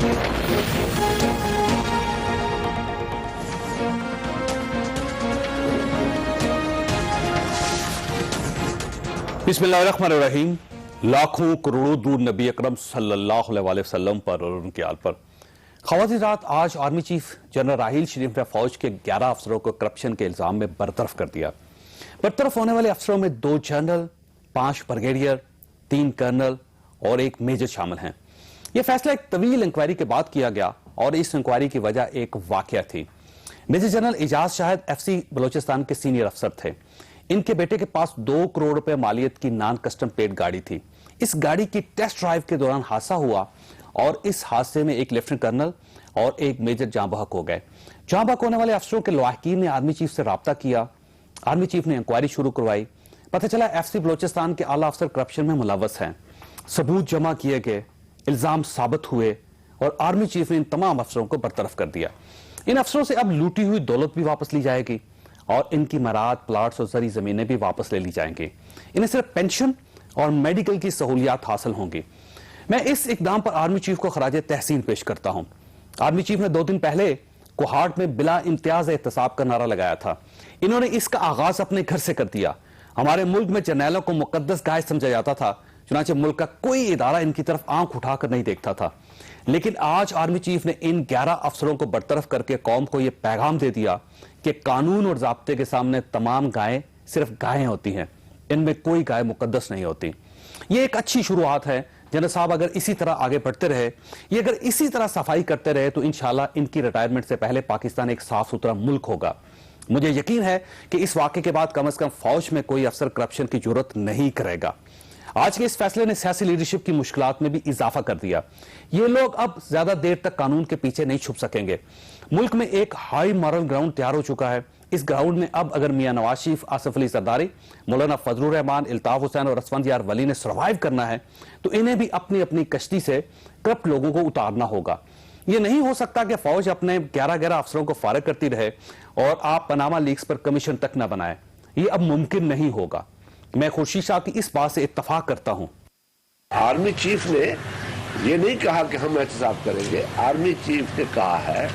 बिस्मिल्लाहिर्रहमानिर्रहीम। लाखों करोड़ों दूर नबी अकरम सल्लल्लाहु अलैहि वसल्लम पर और उनके आल पर। ख़वातीन रात आज आर्मी चीफ जनरल राहील शरीफ ने फौज के 11 अफसरों को करप्शन के इल्जाम में बरतरफ कर दिया। बरतरफ होने वाले अफसरों में 2 जनरल, 5 ब्रिगेडियर, 3 कर्नल और 1 मेजर शामिल हैं। यह फैसला एक तवील इंक्वायरी के बाद किया गया और इस इंक्वायरी की वजह एक वाकया थी। Major general Ejaz Shahid FC Balochistan के सीनियर अफसर थे। इनके बेटे के पास 2 करोड़ रुपए मालियत की नॉन कस्टम प्लेट गाड़ी थी। इस गाड़ी की टेस्ट ड्राइव के दौरान हादसा हुआ और इस हादसे में 1 लेफ्टिनेंट कर्नल और 1 मेजर जाँ बहक हो गए। जाँ बहक होने वाले अफसरों के लवाहकीन ने आर्मी चीफ से राब्ता किया। आर्मी चीफ ने इंक्वायरी शुरू करवाई। पता चला FC बलोचिस्तान के आला अफसर करप्शन में मुलव्वस हैं। सबूत जमा किए गए, इल्जाम साबित हुए और आर्मी चीफ ने इन तमाम अफसरों को बरतरफ कर दिया। इन अफसरों से अब लूटी हुई दौलत भी वापस ली जाएगी और इनकी मराद, प्लाट्स और जरी जमीनें भी वापस ले ली जाएंगी। इन्हें सिर्फ पेंशन और मेडिकल की सहूलियात हासिल होंगी। मैं इस इकदाम पर आर्मी चीफ को खराज तहसीन पेश करता हूं। आर्मी चीफ ने 2 दिन पहले कोहाट में बिला इम्तियाज एहतसाब का नारा लगाया था। इन्होंने इसका आगाज अपने घर से कर दिया। हमारे मुल्क में जर्नैलों को मुकद्दस गाय समझा जाता था, चुनांचे मुल्क का कोई इदारा इनकी तरफ आंख उठाकर नहीं देखता था। लेकिन आज आर्मी चीफ ने इन 11 अफसरों को बरतरफ करके कौम को यह पैगाम दे दिया कि कानून और ज़ाब्ते के सामने तमाम गायें सिर्फ गायें होती हैं, इनमें कोई गाय मुकद्दस नहीं होती। ये एक अच्छी शुरुआत है। जनरल साहब अगर इसी तरह आगे बढ़ते रहे, ये अगर इसी तरह सफाई करते रहे तो इंशाल्लाह इनकी रिटायरमेंट से पहले पाकिस्तान एक साफ सुथरा मुल्क होगा। मुझे यकीन है कि इस वाक़े के बाद कम से कम फौज में कोई अफसर करप्शन की जरूरत नहीं करेगा। आज के इस फैसले ने सियासी लीडरशिप की मुश्किलात में भी इजाफा कर दिया। ये लोग अब ज्यादा देर तक कानून के पीछे नहीं छुप सकेंगे। मुल्क में एक हाई मॉरल ग्राउंड तैयार हो चुका है। इस ग्राउंड में अब अगर मियां नवाज शरीफ, आसिफ अली जरदारी, मौलाना फजलुर रहमान, इल्ताफ हुसैन और असफंद यार वली ने सर्वाइव करना है तो इन्हें भी अपनी अपनी कश्ती से करप्ट लोगों को उतारना होगा। यह नहीं हो सकता कि फौज अपने 11 अफसरों को फारिग करती रहे और आप पनामा लीक्स पर कमीशन तक न बनाए। यह अब मुमकिन नहीं होगा। मैं खुर्शीद साहब की इस बात से इत्तफाक करता हूं। आर्मी चीफ ने यह नहीं कहा कि हम एहतसाब करेंगे। आर्मी चीफ ने कहा है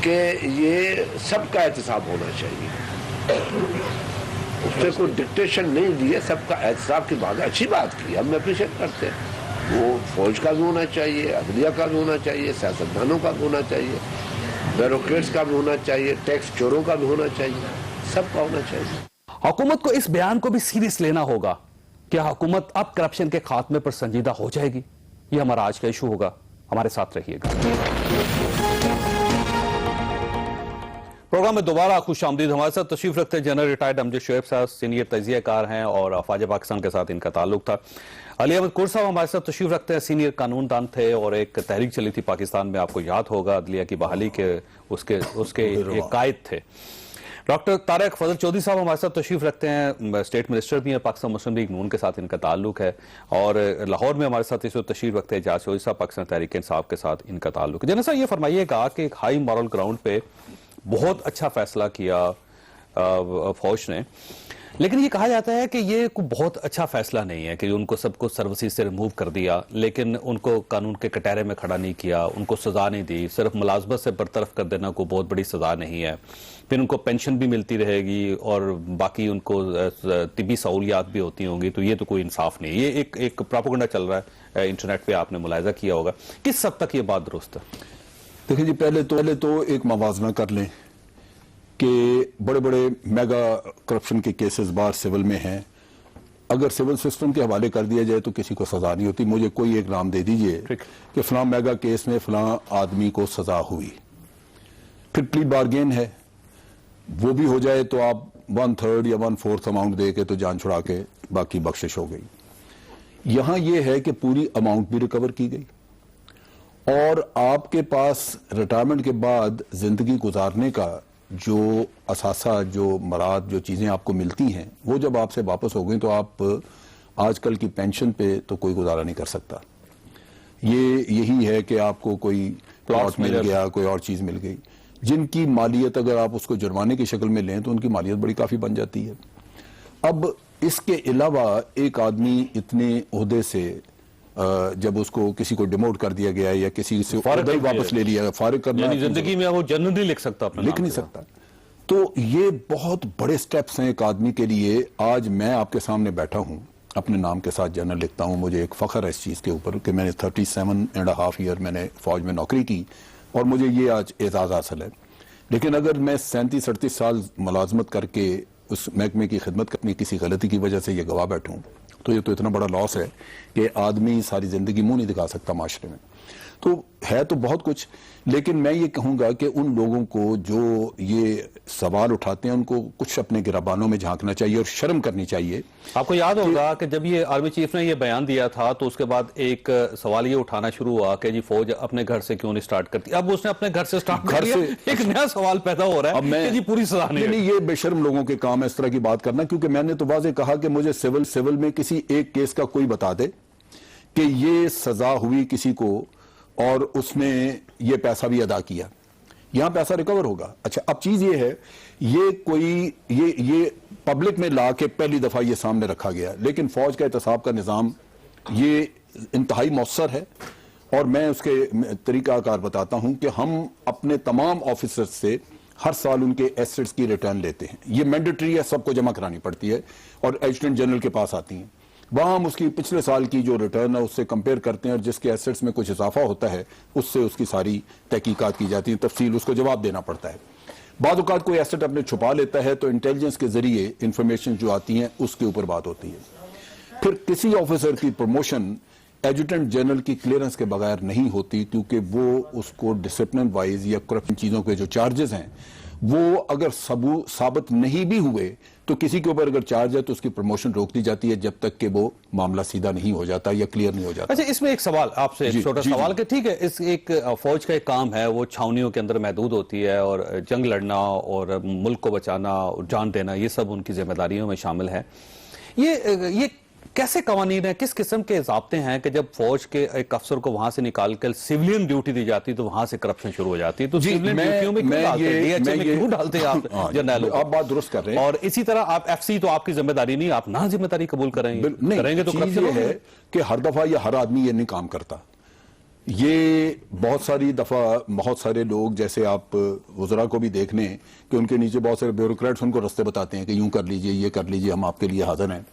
कि ये सबका एहतसाब होना चाहिए। उसने कोई डिक्टेशन नहीं दिए, सबका एहतसाब की बात, अच्छी बात की, हम अप्रिशिएट करते हैं। वो फौज का भी होना चाहिए, अदलिया का भी होना चाहिए, सियासतदानों का भी होना चाहिए, ब्यूरोक्रेट्स का भी होना चाहिए, टैक्स चोरों का भी होना चाहिए, सबका होना चाहिए। हुकूमत को इस बयान को भी सीरियस लेना होगा। क्या हुकूमत अब करप्शन के खात्मे पर संजीदा हो जाएगी? यह हमारा आज का इशू होगा। हमारे साथ रहिएगा। प्रोग्राम में दोबारा खुशामदीद। हमारे साथ तशरीफ रखते हैं जनरल रिटायर्ड अमजद शोएब साहब, सीनियर तजियाकार हैं और अफवाज पाकिस्तान के साथ इनका ताल्लुक था। अली अहमद कुर साहब हमारे साथ तशरीफ रखते हैं, सीनियर कानूनदान थे और एक तहरीक चली थी पाकिस्तान में, आपको याद होगा, अदलिया की बहाली के उसके एक कायद थे। डॉक्टर तारिक फजल चौधरी साहब हमारे साथ तशरीफ रखते हैं, स्टेट मिनिस्टर भी हैं, पाकिस्तान मुस्लिम लीग नून के साथ इनका ताल्लुक है। और लाहौर में हमारे साथ इस वक्त तशरीफ रखते हैं एजाज चौधरी साहब, पाकिस्तान तहरीक इंसाफ के साथ इनका ताल्लुक है। जनरल साहब ये फरमाइएगा कि एक हाई मॉरल ग्राउंड पे बहुत अच्छा फैसला किया फौज ने, लेकिन ये कहा जाता है कि ये कोई बहुत अच्छा फैसला नहीं है कि उनको सबको सर्विसेज से रिमूव कर दिया, लेकिन उनको कानून के कटहरे में खड़ा नहीं किया, उनको सजा नहीं दी। सिर्फ मुलाजमत से बरतरफ कर देना कोई बहुत बड़ी सजा नहीं है। फिर उनको पेंशन भी मिलती रहेगी और बाकी उनको तिबी सहूलियात भी होती होंगी, तो ये तो कोई इंसाफ नहीं। ये एक प्रोपेगेंडा चल रहा है इंटरनेट पे, आपने मुलाहिजा किया होगा। किस हद तक ये बात दुरुस्त है? देखिए जी, पहले तो एक मवाजना कर लें कि बड़े बड़े मेगा करप्शन के केसेस बाहर सिविल में हैं। अगर सिविल सिस्टम के हवाले कर दिया जाए तो किसी को सजा नहीं होती। मुझे कोई एक नाम दे दीजिए कि फलां मेगा केस में फलां आदमी को सजा हुई, फिर प्ली बार्गेन है, वो भी हो जाए तो आप 1/3 या 1/4 अमाउंट दे के तो जान छुड़ा के बाकी बख्शिश हो गई। यहां यह है कि पूरी अमाउंट भी रिकवर की गई और आपके पास रिटायरमेंट के बाद जिंदगी गुजारने का जो असासा, जो मराद, जो चीजें आपको मिलती हैं, वो जब आपसे वापस हो गई तो आप आजकल की पेंशन पे तो कोई गुजारा नहीं कर सकता। यही है कि आपको कोई प्लॉट मिल गया, कोई और चीज मिल गई, जिनकी मालियत अगर आप उसको जुर्माने की शक्ल में लें तो उनकी मालियत बड़ी काफी बन जाती है। अब इसके अलावा एक आदमी इतने ओहदे से जब उसको किसी को डिमोट कर दिया गया या किसी से फारिग उधर कर दिया वापस ले लिया, फारिग करना, यानी जिंदगी में वो जन्नत नहीं लिख सकता अपना लिख नहीं सकता। तो ये बहुत बड़े स्टेप्स हैं एक आदमी के लिए। आज मैं आपके सामने बैठा हूं, अपने नाम के साथ जर्नल लिखता हूं, मुझे एक फख्र है इस चीज़ के ऊपर कि मैंने 37.5 ईयर मैंने फौज में नौकरी की और मुझे ये आज एजाज़ हासिल है। लेकिन अगर मैं 37-38 साल मुलाजमत करके उस महकमे की खिदमत करनी किसी गलती की वजह से ये गवा बैठूं, तो ये तो इतना बड़ा लॉस है कि आदमी सारी जिंदगी मुंह नहीं दिखा सकता माशरे में। तो है तो बहुत कुछ, लेकिन मैं ये कहूंगा कि उन लोगों को जो ये सवाल उठाते हैं उनको कुछ अपने गिराबानों में झांकना चाहिए और शर्म करनी चाहिए। आपको याद होगा कि जब ये आर्मी चीफ ने ये बयान दिया था तो उसके बाद एक सवाल ये उठाना शुरू हुआ कि जी फौज अपने घर से क्यों नहीं स्टार्ट करती। अब उसने अपने घर से स्टार्ट कर दिया, एक नया सवाल पैदा हो रहा है कि जी पूरी सजा नहीं। ये बेशर्म लोगों के काम है इस तरह की बात करना, क्योंकि मैंने तो वाज़ेह कहा कि मुझे सिविल में किसी एक केस का कोई बता दे कि ये सजा हुई किसी को और उसने ये पैसा भी अदा किया, यहां पैसा रिकवर होगा। अच्छा, अब चीज ये है, ये कोई ये पब्लिक में ला के पहली दफा ये सामने रखा गया, लेकिन फौज का एहतसाब का निजाम ये इंतहाई मौसर है और मैं उसके तरीकाकार बताता हूं कि हम अपने तमाम ऑफिसर्स से हर साल उनके एसेट्स की रिटर्न लेते हैं। ये मैंडेटरी है, सबको जमा करानी पड़ती है और एडजुटेंट जनरल के पास आती हैं। वहां हम उसकी पिछले साल की जो रिटर्न है उससे कंपेयर करते हैं और जिसके एसेट्स में कुछ इजाफा होता है उससे उसकी सारी तहकीकात की जाती है, तफसील उसको जवाब देना पड़ता है। बाद औक़ात कोई एसेट अपने छुपा लेता है तो इंटेलिजेंस के जरिए इंफॉर्मेशन जो आती है उसके ऊपर बात होती है। फिर किसी ऑफिसर की प्रमोशन एडजुटेंट जनरल की क्लियरेंस के बगैर नहीं होती, क्योंकि वो उसको डिसिप्लिन वाइज या करप्शन चीजों के जो चार्जेस हैं वो अगर साबित नहीं भी हुए तो किसी के ऊपर अगर चार्ज है तो उसकी प्रमोशन रोक दी जाती है जब तक कि वो मामला सीधा नहीं हो जाता या क्लियर नहीं हो जाता। अच्छा, इसमें एक सवाल आपसे, एक छोटा सवाल कि ठीक है, इस एक फौज का एक काम है, वो छावनियों के अंदर महदूद होती है और जंग लड़ना और मुल्क को बचाना और जान देना ये सब उनकी जिम्मेदारियों में शामिल है। ये कैसे कवानीन है, किस किस्म के ज़ाब्ते हैं कि जब फौज के एक अफसर को वहां से निकालकर सिविलियन ड्यूटी दी जाती है तो वहां से करप्शन शुरू हो जाती है? तो सिविलियन ड्यूटियों में क्यों डालते हैं आप जर्नल? आप बात दुरुस्त कर रहे हैं। और इसी तरह आप एफसी तो आपकी जिम्मेदारी नहीं, आप ना जिम्मेदारी कबूल करेंगे तो करप्शन है कि हर दफा या हर आदमी ये नहीं काम करता। ये बहुत सारी दफा बहुत सारे लोग, जैसे आप वज़रा को भी देख लें कि उनके नीचे बहुत सारे ब्यूरोक्रेट्स उनको रास्ते बताते हैं कि यूं कर लीजिए, ये कर लीजिए, हम आपके लिए हाजिर हैं,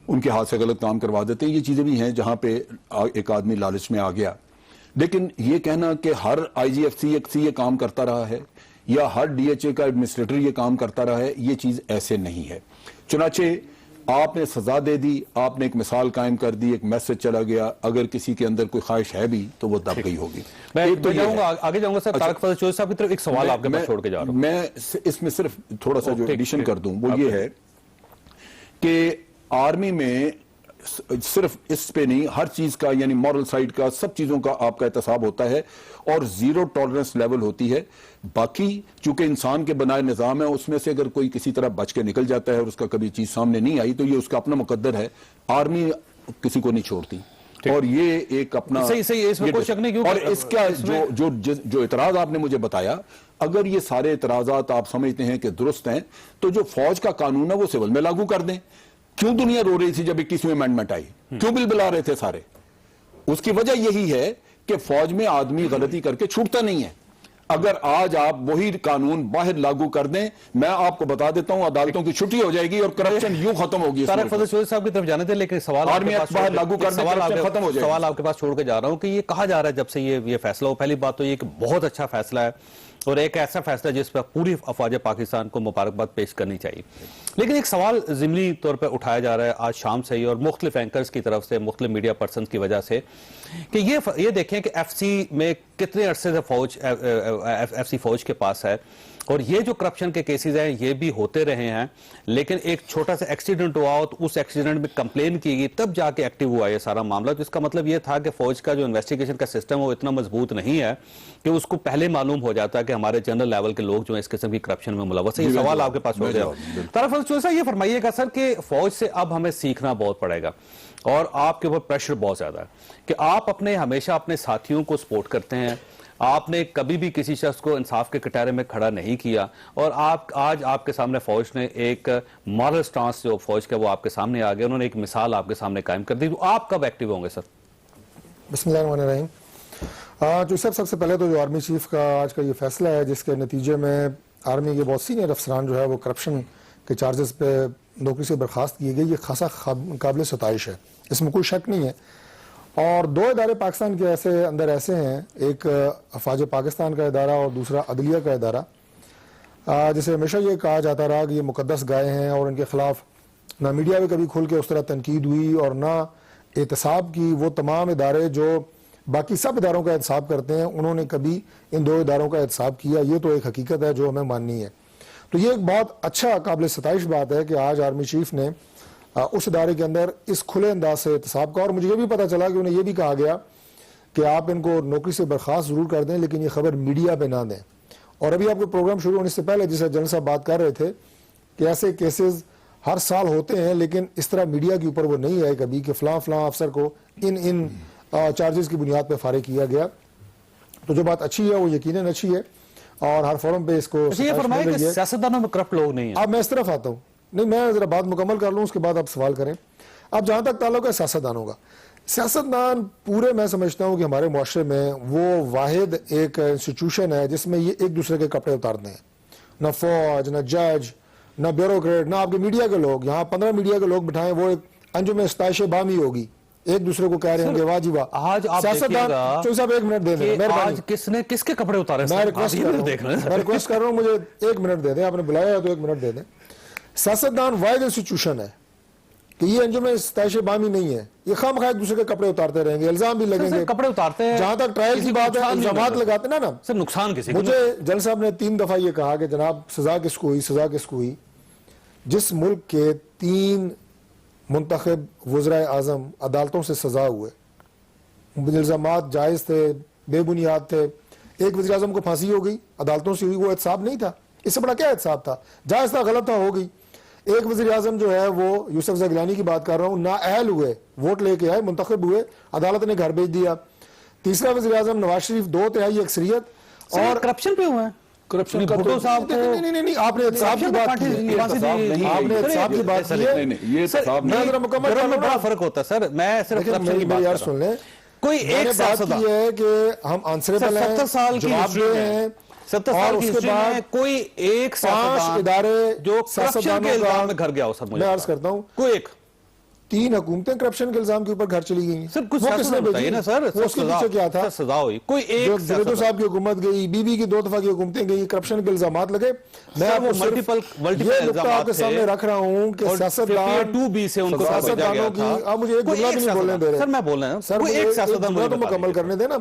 उनके हाथ से गलत काम करवा देते हैं। ये चीजें भी हैं जहां पे एक आदमी लालच में आ गया। लेकिन ये कहना कि हर IGFC ये काम करता रहा है या हर DHA का एडमिनिस्ट्रेटर ये काम करता रहा है, ये चीज ऐसे नहीं है। चुनाचे आपने सजा दे दी, आपने एक मिसाल कायम कर दी, एक मैसेज चला गया, अगर किसी के अंदर कोई ख्वाहिश है भी तो वो दब गई होगी। मैं जाऊंगा आगे जाऊंगा सर। तारक फजल चौधरी साहब की तरफ एक सवाल आपके पास छोड़ के जा रहा हूं। मैं इसमें सिर्फ थोड़ा सा जो एडिशन कर दूं वो ये है कि आर्मी में सिर्फ इस पे नहीं, हर चीज का यानी मॉरल साइड का, सब चीजों का आपका एहतसाब होता है और जीरो टॉलरेंस लेवल होती है। बाकी चूंकि इंसान के बनाए निजाम है, उसमें से अगर कोई किसी तरह बच के निकल जाता है और उसका कभी चीज सामने नहीं आई तो ये उसका अपना मुकद्दर है। आर्मी किसी को नहीं छोड़ती और ये एक अपना सही इसमें कोई शक नहीं। क्यों? और इसका जो इतराज आपने मुझे बताया, अगर ये सारे इतराजात आप समझते हैं कि दुरुस्त हैं तो जो फौज का कानून है वो सिविल में लागू कर दें। क्यों दुनिया रो रही थी जब 21वीं अमेंडमेंट आई? क्यों बिल बुला रहे थे सारे? उसकी वजह यही है कि फौज में आदमी गलती करके छूटता नहीं है। अगर आज आप वही कानून बाहर लागू कर दें, मैं आपको बता देता हूं अदालतों की छुट्टी हो जाएगी और करप्शन यूं खत्म होगी। तारक फजल चौधरी साहब की तरफ जाने थे, लेकिन सवाल आर्मी एक्ट बाहर लागू कर दें, करप्शन खत्म हो जाएगा। सवाल आपके पास छोड़ के जा रहा हूं कि ये कहा जा रहा है जब से ये फैसला हो, पहली बात तो ये कि बहुत अच्छा फैसला है और एक ऐसा फैसला जिस पर पूरी अफवाज पाकिस्तान को मुबारकबाद पेश करनी चाहिए। लेकिन एक सवाल ज़िमनी तौर पर उठाया जा रहा है आज शाम से ही और मुख्तलिफ एंकर्स की तरफ से, मुख्तलिफ मीडिया पर्सन की वजह से, कि ये देखें कि एफसी में कितने अरसे से एफसी फौज के पास है और ये जो करप्शन के केसेस हैं ये भी होते रहे हैं, लेकिन एक छोटा सा एक्सीडेंट हुआ हो तो उस एक्सीडेंट में कंप्लेन की गई तब जाके एक्टिव हुआ ये सारा मामला। तो इसका मतलब ये था कि फौज का जो इन्वेस्टिगेशन का सिस्टम है वो इतना मजबूत नहीं है कि उसको पहले मालूम हो जाता है कि हमारे जनरल लेवल के लोग जो है इस किस्म की करप्शन में मुलव्वस है। ये सवाल आपके पास हो गया। तारक फजल चौधरी साहब ये फरमाइएगा सर कि फौज से अब हमें सीखना बहुत पड़ेगा और आपके ऊपर प्रेशर बहुत ज्यादा है कि आप हमेशा अपने साथियों को सपोर्ट करते हैं, आपने कभी भी किसी शख्स को इंसाफ के कटारे में खड़ा नहीं किया और आज आपके सामने फौज ने एक मॉरल स्टांस जो फौज का वो आपके सामने आ गया, उन्होंने एक मिसाल आपके सामने कायम कर दी, तो आप कब एक्टिव होंगे सर? बिस्मिल्लाहिर्रहमानिर्रहीम। जो सबसे पहले तो जो आर्मी चीफ का आज का ये फैसला है, जिसके नतीजे में आर्मी के बहुत सीनियर अफसरान जो है वो करप्शन के चार्जेस पे नौकरी से बर्खास्त किए गए, ये खासा काबिल सताइश है, इसमें कोई शक नहीं है। और दो इदारे पाकिस्तान के अंदर ऐसे हैं, एक अफवाज पाकिस्तान का इदारा और दूसरा अदलिया का इदारा, जिसे हमेशा ये कहा जाता रहा कि ये मुकद्दस गाय हैं और इनके खिलाफ ना मीडिया में कभी खुल के उस तरह तनकीद हुई और ना एहतसाब की। वो तमाम इदारे जो बाकी सब इदारों का एहतसाब करते हैं, उन्होंने कभी इन दो इदारों का एहतसाब किया। ये तो एक हकीकत है जो हमें माननी है। तो ये एक बहुत अच्छा काबिल सताइश बात है कि आज आर्मी चीफ ने उस इदारे के अंदर इस खुले अंदाज से एहतसाब का, और मुझे ये भी पता चला कि उन्हें ये भी कहा गया कि आप इनको नौकरी से बर्खास्त जरूर कर दें, लेकिन ये खबर मीडिया पे ना दें। और अभी आपको प्रोग्राम शुरू होने से पहले जैसे जनरल साहब बात कर रहे थे कि ऐसे केसेस हर साल होते हैं, लेकिन इस तरह मीडिया के ऊपर वो नहीं आए कभी कि फलां अफसर को इन चार्जेस की बुनियाद पर फारिग किया गया। तो जो बात अच्छी है वो यकीनन अच्छी है और हर फोरम पे इसको सियासतदानों में करप्ट लोग नहीं है। अब मैं इस तरफ आता हूँ, नहीं मैं जरा बात मुकम्मल कर लूँ, उसके बाद आप सवाल करें। अब जहाँ तक ताल्लुक है सियासतदानों का, सियासतदान पूरे मैं समझता हूँ कि हमारे मुआशरे में वो वाहिद एक इंस्टीट्यूशन है जिसमें ये एक दूसरे के कपड़े उतारते हैं। न फौज, न जज, न ब्यूरोक्रेट, न आपके मीडिया के लोग। यहाँ 15 मीडिया के लोग बिठाएं, वो एक अंजुम इस्ताइश बामी होगी, एक दूसरे को कह रहे होंगे वाह जी वाह। आज आप सियासतदान चौधरी साहब 1 मिनट दे दें, आज किसने किसके कपड़े उतारे? मैं रिक्वेस्ट कर रहा हूँ, मुझे 1 मिनट दे दें। आपने बुलाया है तो 1 मिनट दे दें। सियासतदान वाहिद इंस्टीट्यूशन है कि ये अंजुम इस्ताइश बामी नहीं है, ये खामखा एक दूसरे के कपड़े उतारते रहेंगे, इल्जाम भी लगेंगे, कपड़े उतारते हैं। जहां तक ट्रायल की बात है, इल्जामात लगाते ना सर, नुकसान किसी मुझे जनरल साहब ने 3 दफा ये कहा कि जनाब सजा किसको हुई, सजा किसको हुई। जिस मुल्क के 3 मुंतखब वज़राए आज़म अदालतों से सजा हुए, इल्जामात जायज़ थे, बेबुनियाद थे। एक वज़ीर आज़म को फांसी हो गई, अदालतों से हुई, वो एहतसाब नहीं था। इससे बड़ा क्या एहतसाब था? जायज़ था, गलत था, हो गई। एक वज़ीर आज़म जो है वो यूसुफ ज़गिलानी की बात कर रहा हूँ, नाअहल हुए, वोट लेके आए, मुंतखब हुए, अदालत ने घर भेज दिया। तीसरा वज़ीर आज़म नवाज शरीफ 2/3 अक्सरियत और करप्शन पे हुआ है। करप्शन भुट्टो साहब को नहीं आपने एहतसाब की बात की, आपने एहतसाब की बात की है। ये एहतसाब मैं जरा मुकम्मल में बड़ा फर्क होता है सर। मैं सिर्फ करप्शन की बात यार सुन लें, कोई एक बात की है कि हम आंसरेबल हैं, 70 साल की जवाबदेह हैं, 70 साल की हिस्ट्री में कोई एक 5 इदारे जो करप्शन के इल्जाम में घर गया हो। सर मैं अर्ज करता हूँ, कोई एक 3 हुकूमतें करप्शन के इल्जाम के ऊपर घर चली गई। सर कुछ किसने बताइए ना सर, उसके पीछे क्या था? सजा हुई। कोई एक जवेदो साहब की हुकूमत गई, बीबी की 2 दफा की हुकूमतें गई, करप्शन के इल्जामात लगे। मैं आपको मल्टीपल आपके सामने रख रहा हूँ कि सियासतदान 2B से उनको सियासतदानों की, आप मुझे एक जुमला भी नहीं बोलने दे रहे सर। मैं बोल रहा हूँ सर, एक सियासतदान तो मुकम्मल करने देना।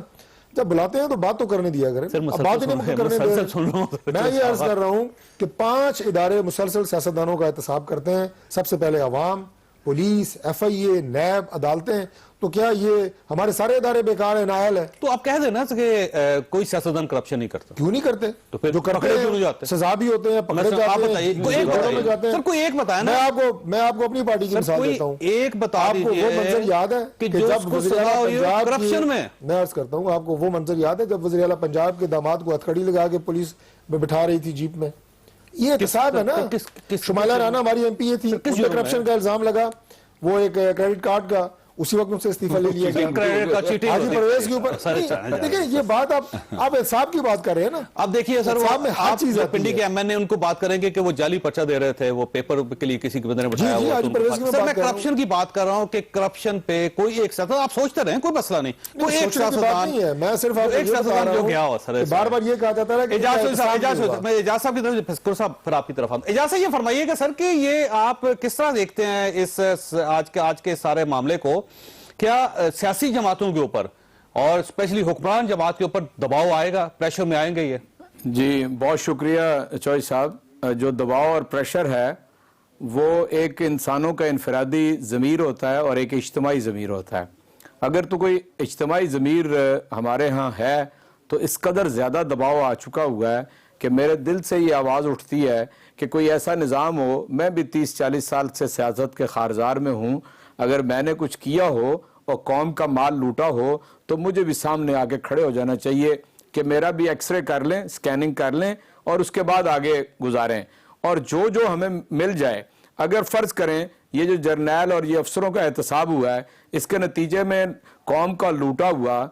जब बुलाते हैं तो बात तो करने दिया करें, अब बात ही नहीं करने दे रहे। मैं ये अर्ज कर रहा हूँ कि 5 इदारे मुसलसल सियासतदानों का एहतसाब करते हैं। सबसे पहले अवाम, पुलिस, FIA, नैब, अदालतें। तो क्या ये हमारे सारे इदारे बेकार है, नाअहल है? तो आप कह देना कि कोई सियासतदान करप्शन नहीं करता। क्यों नहीं करते? तो फिर जो करते हैं सजा भी होते हैं, पकड़े जाते हैं, में जाते हैं। सर कोई एक बताया ना। मैं आपको अपनी पार्टी की मिसाल देता हूँ। एक बता आपको वो मंजर याद है कि जब पंजाब करप्शन में, मैं अर्ज करता हूँ, आपको वो मंजर याद है जब वज़ीर आला पंजाब के दामाद को हथकड़ी लगा के पुलिस में बिठा रही थी जीप में? ये एहतसाब है ना। शुमाइला राना हमारी MP थी, करप्शन का इल्जाम लगा, वो एक क्रेडिट कार्ड का, उसी वक्त उनसे इस्तीफा ले लिया गया। हाजी परवेज के ऊपर देखिए, ये बात आप एहतसाब की बात कर रहे हैं ना। अब देखिए सर, में हर चीज पिंडी के MN उनको बात करेंगे कि वो जाली पर्चा दे रहे थे, वो पेपर के लिए किसी के बंदे ने बताया। सर मैं करप्शन की बात कर रहा हूँ कि करप्शन पे कोई एक साथ आप सोचते रहे, कोई मसला नहीं, कोई एक साथ नहीं है। मैं सिर्फ एक साथ जो गया हो सर, बार बार ये कहा जाता है कि एजाज साहब की तरफ, फिर आपकी तरफ आऊं। एजाज साहब ये फरमाइएगा सर कि ये आप किस तरह देखते हैं इस आज के सारे मामले को? क्या सियासी जमातों के ऊपर और स्पेशली हुक्मरान जमात के ऊपर दबाव आएगा, प्रेशर में आएंगे ये? जी बहुत शुक्रिया चौधरी साहब। जो दबाव और प्रेशर है वो एक इंसानों का इनफरादी ज़मीर होता है और एक इज्तिमाई ज़मीर होता है। अगर तो कोई इज्तिमाई ज़मीर हमारे यहाँ है तो इस कदर ज़्यादा दबाव आ चुका हुआ है कि मेरे दिल से ये आवाज़ उठती है कि कोई ऐसा निज़ाम हो। मैं भी 30-40 साल से सियासत के खारजार में हूँ। अगर मैंने कुछ किया हो और कौम का माल लूटा हो तो मुझे भी सामने आके खड़े हो जाना चाहिए कि मेरा भी एक्सरे कर लें, स्कैनिंग कर लें और उसके बाद आगे गुजारें। और जो हमें मिल जाए, अगर फ़र्ज़ करें ये जो जर्नैल और ये अफसरों का एहतसाब हुआ है, इसके नतीजे में कौम का लूटा हुआ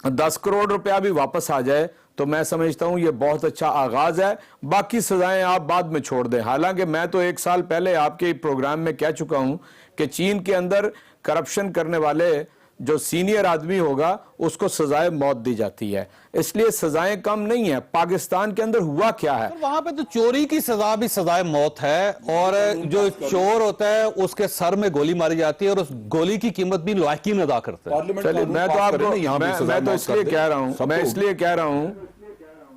10 करोड़ रुपया भी वापस आ जाए तो मैं समझता हूं ये बहुत अच्छा आगाज है। बाकी सजाएं आप बाद में छोड़ दें। हालांकि मैं तो 1 साल पहले आपके प्रोग्राम में कह चुका हूं कि चीन के अंदर करप्शन करने वाले जो सीनियर आदमी होगा उसको सजाए मौत दी जाती है, इसलिए सजाएं कम नहीं है। पाकिस्तान के अंदर हुआ क्या है, वहां पे तो चोरी की सजा भी सजाए मौत है, और जो चोर होता है उसके सर में गोली मारी जाती है और उस गोली की कीमत भी लायकीन अदा करते हैं। चलिए मैं तो आपको मैं तो इसलिए कह रहा हूं, मैं इसलिए कह रहा हूं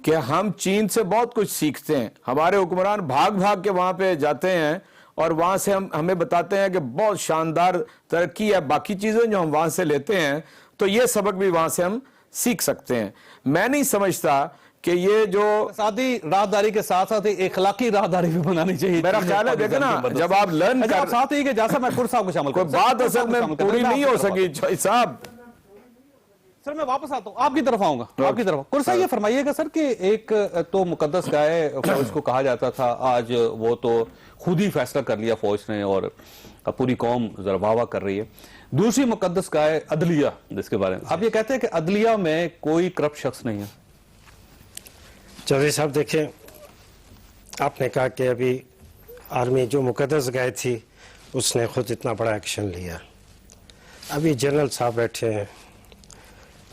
कि हम चीन से बहुत कुछ सीखते हैं। हमारे हुक्मरान भाग भाग के वहां पे जाते हैं और वहां से हमें बताते हैं कि बहुत शानदार तरक्की है। बाकी चीजें जो हम वहां से लेते हैं तो ये सबक भी वहां से हम सीख सकते हैं। मैं नहीं समझता कि ये जो साथी राहदारी के साथ साथ इखलाकी राहदारी भी बनानी चाहिए। मेरा ख्याल है देखे ना, जब आप लर्न कर साथ ही के जैसा मैं खुद साहब को शामिल कोई बात असल में पूरी नहीं हो सकी साहब। सर मैं वापस आता हूँ, आपकी तरफ आऊंगा, आपकी तरफ। कुर्सा ये फरमाइएगा सर कि एक तो मुकद्दस गाय फौज को कहा जाता था, आज वो तो खुद ही फैसला कर लिया फौज ने और पूरी कौम जरा वाह कर रही है। दूसरी मुकद्दस गाय अदलिया, जिसके बारे में आप ये कहते हैं कि अदलिया में कोई करप्ट शख्स नहीं है। चौधरी साहब देखें, आपने कहा कि अभी आर्मी जो मुकद्दस गाय थी उसने खुद इतना बड़ा एक्शन लिया। अभी जनरल साहब बैठे हैं,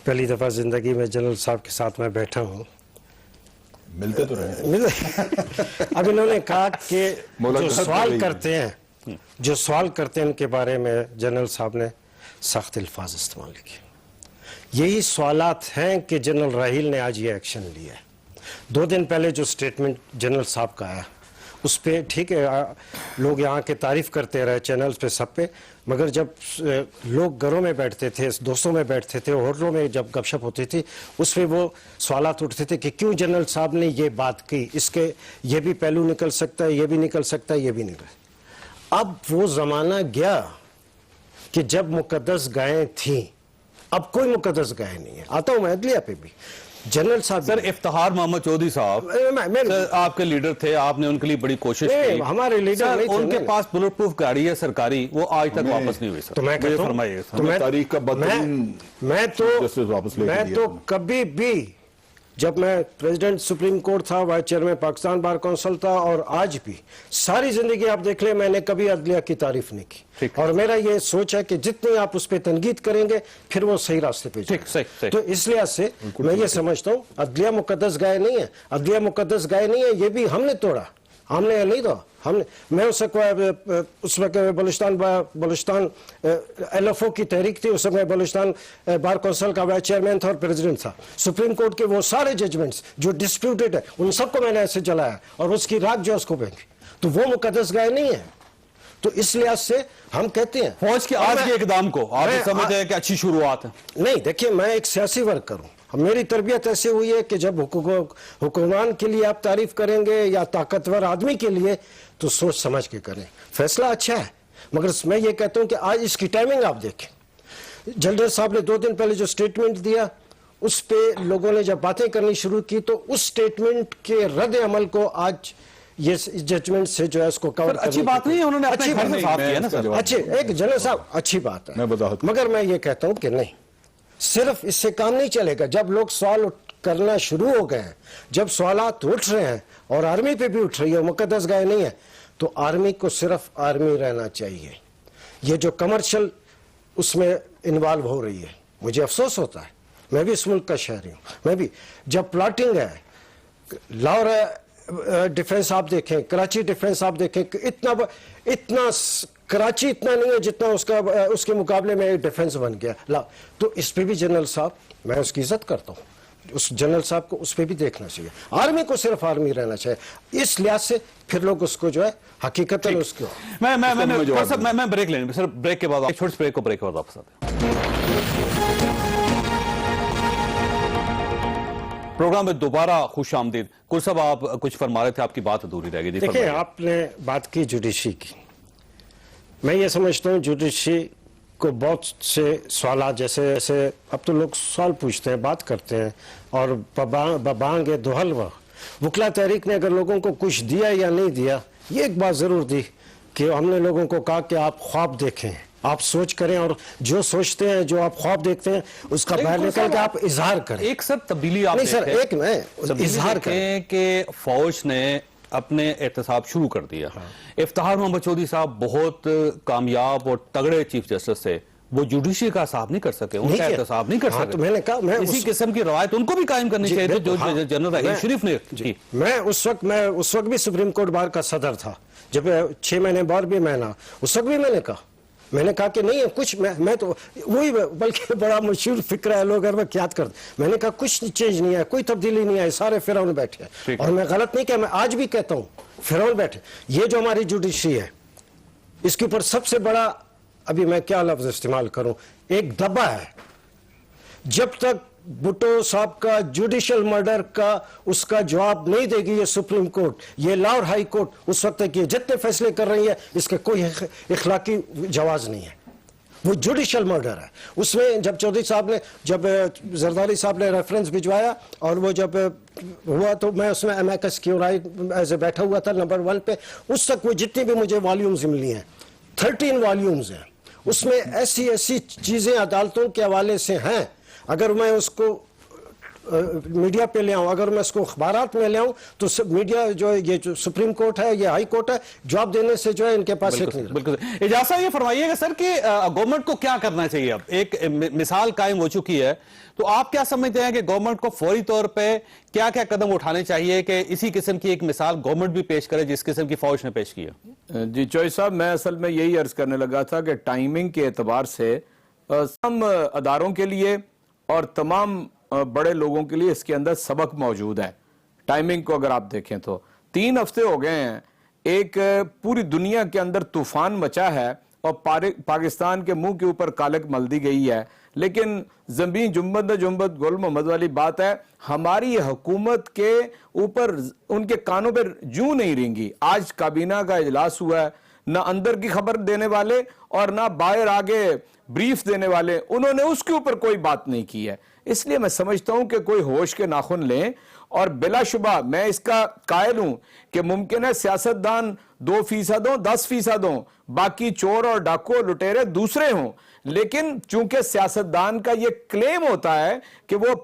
पहली दफ़ा ज़िंदगी में जनरल साहब के साथ मैं बैठा हूँ, मिलते तो रहे। अब इन्होंने कहा कि जो सवाल करते हैं उनके बारे में जनरल साहब ने सख्त अल्फाज इस्तेमाल किए। यही सवालात हैं कि जनरल राहील ने आज ये एक्शन लिया है। 2 दिन पहले जो स्टेटमेंट जनरल साहब का आया उस पर ठीक है, लोग यहाँ के तारीफ करते रहे चैनल्स पे सब पे, मगर जब लोग घरों में बैठते थे, दोस्तों में बैठते थे, होटलों में जब गपशप होती थी, उस पर वो सवालात उठते थे कि क्यों जनरल साहब ने ये बात की, इसके ये भी पहलू निकल सकता है, ये भी निकल सकता है, ये भी निकल। अब वो ज़माना गया कि जब मुकद्दस गायें थीं, अब कोई मुकद्दस गाय नहीं है। आता हूँ मैं अदलिया पे भी। जनरल साहब सर इफ्तिखार मोहम्मद चौधरी साहब सर आपके लीडर थे, आपने उनके लिए बड़ी कोशिश की। हमारे लीडर नहीं थे, उनके पास बुलेट प्रूफ गाड़ी है सरकारी, वो आज तक वापस नहीं हुई सर। तो मैं कहता हूं, तारीख का मैं तो कभी भी, जब मैं प्रेसिडेंट सुप्रीम कोर्ट था, vice chairman Pakistan bar council था, और आज भी सारी जिंदगी आप देख ले, मैंने कभी अदलिया की तारीफ नहीं की। और मेरा ये सोच है कि जितनी आप उस पर तनकीद करेंगे फिर वो सही रास्ते पे जाएगा। तो इस लिहाज से मैं ये समझता हूँ अदलिया मुकद्दस गाय नहीं है, अदलिया मुकद्दस गाय नहीं है, ये भी हमने तोड़ा, हमने नहीं था। मैं उस वक्त बलूचिस्तान LFO की तहरीक थी, उस समय बलूचिस्तान बार काउंसिल का वाइस चेयरमैन था और प्रेसिडेंट था। सुप्रीम कोर्ट के वो सारे जजमेंट्स जो डिस्प्यूटेड है उन सबको मैंने ऐसे चलाया और उसकी राख जो उसको फेंकी, तो वो मुकद्दस गाय नहीं है। तो इस लिहाज से हम कहते हैं फौज के आज के इकदाम को आप समझते हैं कि अच्छी शुरुआत है? नहीं, देखिए मैं एक सियासी वर्कर हूँ, मेरी तरबियत ऐसी हुई है कि जब हुक्मरान के लिए आप तारीफ करेंगे या ताकतवर आदमी के लिए तो सोच समझ के करें। फैसला अच्छा है, मगर मैं ये कहता हूं कि आज इसकी टाइमिंग आप देखें। जनरल साहब ने 2 दिन पहले जो स्टेटमेंट दिया उस पे लोगों ने जब बातें करनी शुरू की तो उस स्टेटमेंट के रद्द अमल को आज ये जजमेंट से जो है उसको कवर अच्छी बात नहीं है, उन्होंने अच्छी बात किया ना सर। अच्छे एक जनरल साहब अच्छी बात है, मगर मैं ये कहता हूं कि नहीं, सिर्फ इससे काम नहीं चलेगा। जब लोग सवाल करना शुरू हो गए हैं, जब सवालात उठ रहे हैं और आर्मी पे भी उठ रही है, मुकद्दस गाय नहीं है, तो आर्मी को सिर्फ आर्मी रहना चाहिए। ये जो कमर्शियल उसमें इन्वॉल्व हो रही है, मुझे अफसोस होता है, मैं भी इस मुल्क का शहरी हूँ। मैं भी जब प्लाटिंग है, लाहौर डिफेंस आप देखें, कराची डिफेंस आप देखें, इतना कराची इतना नहीं है जितना उसके मुकाबले में डिफेंस बन गया। तो इस पे भी जनरल साहब, मैं उसकी इज्जत करता हूँ, उस जनरल साहब को उस पे भी देखना चाहिए। आर्मी को सिर्फ आर्मी रहना चाहिए। इस लिहाज से फिर लोग उसको जो है हकीकत उसको मैं ब्रेक लेने सर, ब्रेक के बाद छोटे ब्रेक के बाद वापस आते हैं। प्रोग्राम में दोबारा खुश आमदीद। कुल साहब आप कुछ फरमा रहे थे, आपकी बात अधूरी रह गई। देखिए आपने बात की जुडिशरी की, मैं ये समझता हूँ जुडिशरी को बहुत से सवाल, जैसे अब तो लोग सवाल पूछते हैं, बात करते हैं, और बबांगे दोहल वकला तहरीक ने अगर लोगों को कुछ दिया या नहीं दिया, ये एक बात ज़रूर दी कि हमने लोगों को कहा कि आप ख्वाब देखें, आप सोच करें, और जो सोचते हैं, जो आप ख्वाब देखते हैं, उसका बाहर निकल के आप इजहार करें। एक सर तब्दीली आप नहीं सर, एक मैं इजहार करें कि फौज ने अपने एहतसाब शुरू कर दिया। इफ्तिखार मोहम्मद चौधरी साहब बहुत कामयाब और तगड़े चीफ जस्टिस थे, वो जुडिशरी का साहब नहीं कर सके, उनका एहतसाब नहीं कर सके। तो मैंने कहा मैं इसी किस्म की रवायत उनको भी कायम करनी चाहिए थी, जो जनरल राहील शरीफ ने की। मैं उस वक्त भी सुप्रीम कोर्ट बार का सदर था, जब 6 महीने बाद भी मैंने उस वक्त भी मैंने कहा कि नहीं है कुछ, मैं तो वही, बल्कि बड़ा मशहूर फिक्र है, लोग अगर याद कर, मैंने कहा कुछ चेंज नहीं है, कोई तब्दीली नहीं है, सारे फिरौन बैठे हैं। और मैं गलत नहीं कह, मैं आज भी कहता हूँ फिरौन बैठे। ये जो हमारी जुडिशरी है, इसके ऊपर सबसे बड़ा, अभी मैं क्या लफ्ज इस्तेमाल करूं, एक दबा है। जब तक भुट्टो साहब का जुडिशियल मर्डर का उसका जवाब नहीं देगी ये सुप्रीम कोर्ट, ये लाहौर हाई कोर्ट, उस वक्त तक ये जितने फैसले कर रही है, इसके कोई इखलाकी जवाज नहीं है। वो जुडिशियल मर्डर है। उसमें जब चौधरी साहब ने, जब जरदारी साहब ने रेफरेंस भिजवाया, और वो जब हुआ तो मैं उसमें एमएकस क्यूराई एज ए बैठा हुआ था नंबर 1 पे। उस तक वो जितनी भी मुझे वॉल्यूम्स मिली हैं, 13 वॉल्यूम्स हैं, उसमें ऐसी चीजें अदालतों के हवाले से हैं, अगर मैं उसको मीडिया पे ले आऊं, अगर मैं उसको अखबारात में ले आऊं, तो सब मीडिया जो ये जो सुप्रीम कोर्ट है, ये हाई कोर्ट है, जवाब देने से जो है इनके पास बिल्कुल। इजाज़त ये फरमाइएगा सर कि गवर्नमेंट को क्या करना चाहिए? अब एक मिसाल कायम हो चुकी है, तो आप क्या समझते हैं कि गवर्नमेंट को फौरी तौर पे क्या क्या कदम उठाने चाहिए कि इसी किस्म की एक मिसाल गवर्नमेंट भी पेश करे जिस किस्म की फौज ने पेश किया? जी चौधरी साहब, मैं असल में यही अर्ज करने लगा था कि टाइमिंग के एतबार से तमाम अदारों के लिए और तमाम बड़े लोगों के लिए इसके अंदर सबक मौजूद है। टाइमिंग को अगर आप देखें तो 3 हफ्ते हो गए हैं, एक पूरी दुनिया के अंदर तूफान मचा है और पाकिस्तान के मुंह के ऊपर कालक मल दी गई है, लेकिन जमीन जुम्बद गुल मोहम्मद वाली बात है, हमारी हुकूमत के ऊपर उनके कानों पर जूं नहीं रेंगी। आज काबीना का इजलास हुआ है, ना अंदर की खबर देने वाले और ना बाहर आगे ब्रीफ देने वाले, उन्होंने उसके ऊपर कोई बात नहीं की है। इसलिए मैं समझता हूं कि कोई होश के नाखुन लें, और बिलाशुबा मैं इसका कायल हूं कि मुमकिन है सियासतदान 2% हो, 10% हो, बाकी चोर और डाकू लुटेरे दूसरे हों, लेकिन चूंकि सियासतदान का यह क्लेम होता है कि वो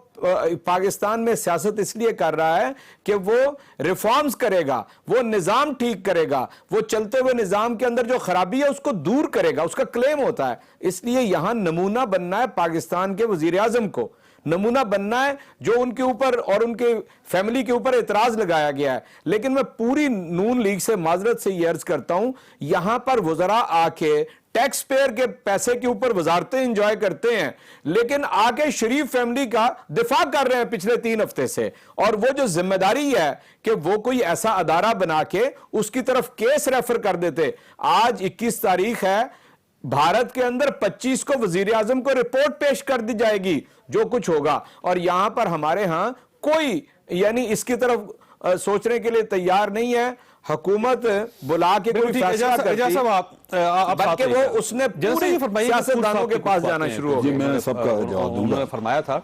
पाकिस्तान में सियासत इसलिए कर रहा है कि वो रिफॉर्म्स करेगा, वो निजाम ठीक करेगा, वो चलते हुए निजाम के अंदर जो खराबी है उसको दूर करेगा, उसका क्लेम होता है। इसलिए यहां नमूना बनना है पाकिस्तान के वजीर आजम को, नमूना बनना है जो उनके ऊपर और उनके फैमिली के ऊपर एतराज लगाया गया है। लेकिन मैं पूरी नून लीग से माजरत से यह अर्ज करता हूं, यहां पर वज़रा आके टैक्स पेयर के पैसे के ऊपर वजारतें एंजॉय करते हैं, लेकिन आके शरीफ फैमिली का दिफा कर रहे हैं पिछले 3 हफ्ते से। और वो जो जिम्मेदारी है कि वो कोई ऐसा अदारा बना के उसकी तरफ केस रेफर कर देते। आज 21 तारीख है, भारत के अंदर 25 को वजीर आजम को रिपोर्ट पेश कर दी जाएगी जो कुछ होगा, और यहां पर हमारे यहां कोई यानी इसकी तरफ सोचने के लिए तैयार नहीं है। हुकूमत बुला के कोई फैसला करती, बल्कि वो उसने सियासतदानों के पास जाना शुरू हो गया। मैंने सबका जवाब उन्होंने फरमाया था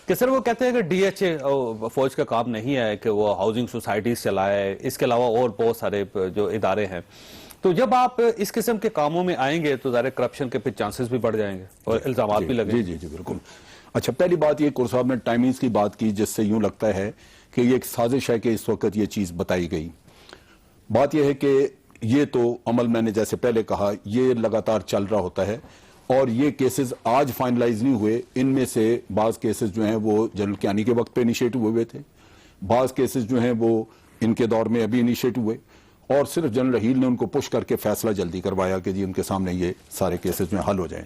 कि सर वो कहते हैं कि डीएचए फौज का काम नहीं है कि वो हाउसिंग सोसाइटीज चलाए, इसके अलावा और बहुत सारे जो इदारे हैं। तो जब आप इस किस्म के कामों में आएंगे तो ज़ाहिर करप्शन के फिर चांसेस भी बढ़ जाएंगे और इल्जामात भी लगेंगे। जी बिल्कुल। अच्छा, पहली बात ये कुर साहब ने टाइमिंग्स की बात की, जिससे यूं लगता है कि ये एक साजिश है कि इस वक्त ये चीज बताई गई। बात यह है कि ये तो अमल, मैंने जैसे पहले कहा, ये लगातार चल रहा होता है, और ये केसेस आज फाइनलाइज नहीं हुए। इनमें से बाज केसेस जो हैं वो जनरल कियानी के वक्त पे इनिशिएट हुए थे, बाज केसेस जो हैं वो इनके दौर में अभी इनिशिएट हुए, और सिर्फ जनरल राहील ने उनको पुश करके फैसला जल्दी करवाया कि जी उनके सामने ये सारे केसेस जो हल हो जाएं।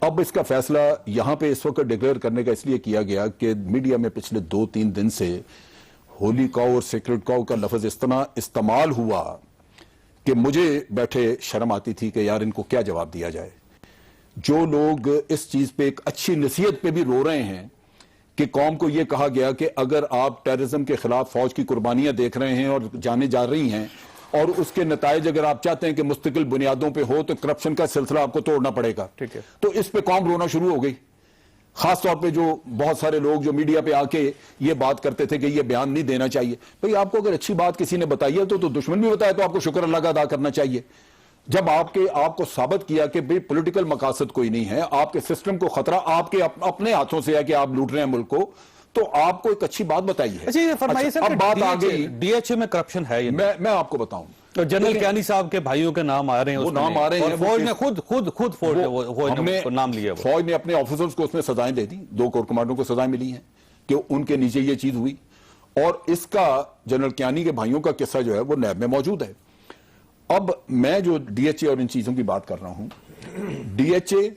अब इसका फैसला यहां पे इस वक्त डिक्लेयर करने का इसलिए किया गया कि मीडिया में पिछले 2-3 दिन से होली काउ और सेक्रेट काउ का लफ्ज इस तरह इस्तेमाल हुआ कि मुझे बैठे शर्म आती थी कि यार इनको क्या जवाब दिया जाए। जो लोग इस चीज पे एक अच्छी नसीहत पे भी रो रहे हैं कि कौम को यह कहा गया कि अगर आप टेररिज्म के खिलाफ फौज की कुर्बानियां देख रहे हैं और जाने जा रही हैं, और उसके नताइज अगर आप चाहते हैं कि मुस्तकिल बुनियादों पे हो, तो करप्शन का सिलसिला आपको तोड़ना पड़ेगा। ठीक है, तो इस पे कौम रोना शुरू हो गई। खासतौर पे जो बहुत सारे लोग जो मीडिया पे आके ये बात करते थे कि ये बयान नहीं देना चाहिए। भाई आपको अगर अच्छी बात किसी ने बताई है तो दुश्मन भी बताया तो आपको शुक्र अल्लाह का अदा करना चाहिए। जब आपको साबित किया कि भाई पॉलिटिकल मकासद कोई नहीं है, आपके सिस्टम को खतरा आपके अपने हाथों से है कि आप लूट रहे हैं मुल्क को, तो आपको एक अच्छी बात बताई है। अच्छा ये फरमाइए सर, अब बात आ गई डीएचए में करप्शन है ये? मैं आपको बताऊं, तो जनरल क्यानी साहब के भाइयों के नाम आ रहे हैं, वो नाम आ रहे हैं, फौज ने खुद फौज ने नाम लिया। फौज ने अपने ऑफिसर्स को उसमें सजाएं दे दी, 2 कोर कमांडरों को सजाएं मिली हैं कि उनके नीचे ये चीज हुई, और इसका जनरल क्यानी के भाइयों का किस्सा जो है वो नैब में मौजूद है। अब मैं जो डीएचए और इन चीजों की बात कर रहा हूं, डीएचए,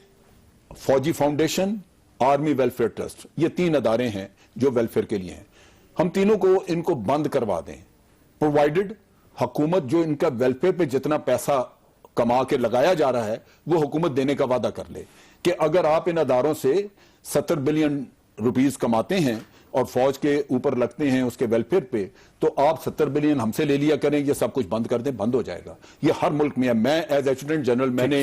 फौजी फाउंडेशन, आर्मी वेलफेयर ट्रस्ट, ये 3 अदारे हैं जो वेलफेयर के लिए हैं। हम तीनों को इनको बंद करवा दें, प्रोवाइडेड हुकूमत जो इनका वेलफेयर पे जितना पैसा कमा के लगाया जा रहा है वो हुकूमत देने का वादा कर ले कि अगर आप इन अदारों से 70 बिलियन रुपीस कमाते हैं और फौज के ऊपर लगते हैं उसके वेलफेयर पे, तो आप 70 बिलियन हमसे ले लिया करें, ये सब कुछ बंद कर दें, बंद हो जाएगा। ये हर मुल्क में है। मैं एज एडजुटेंट जनरल मैंने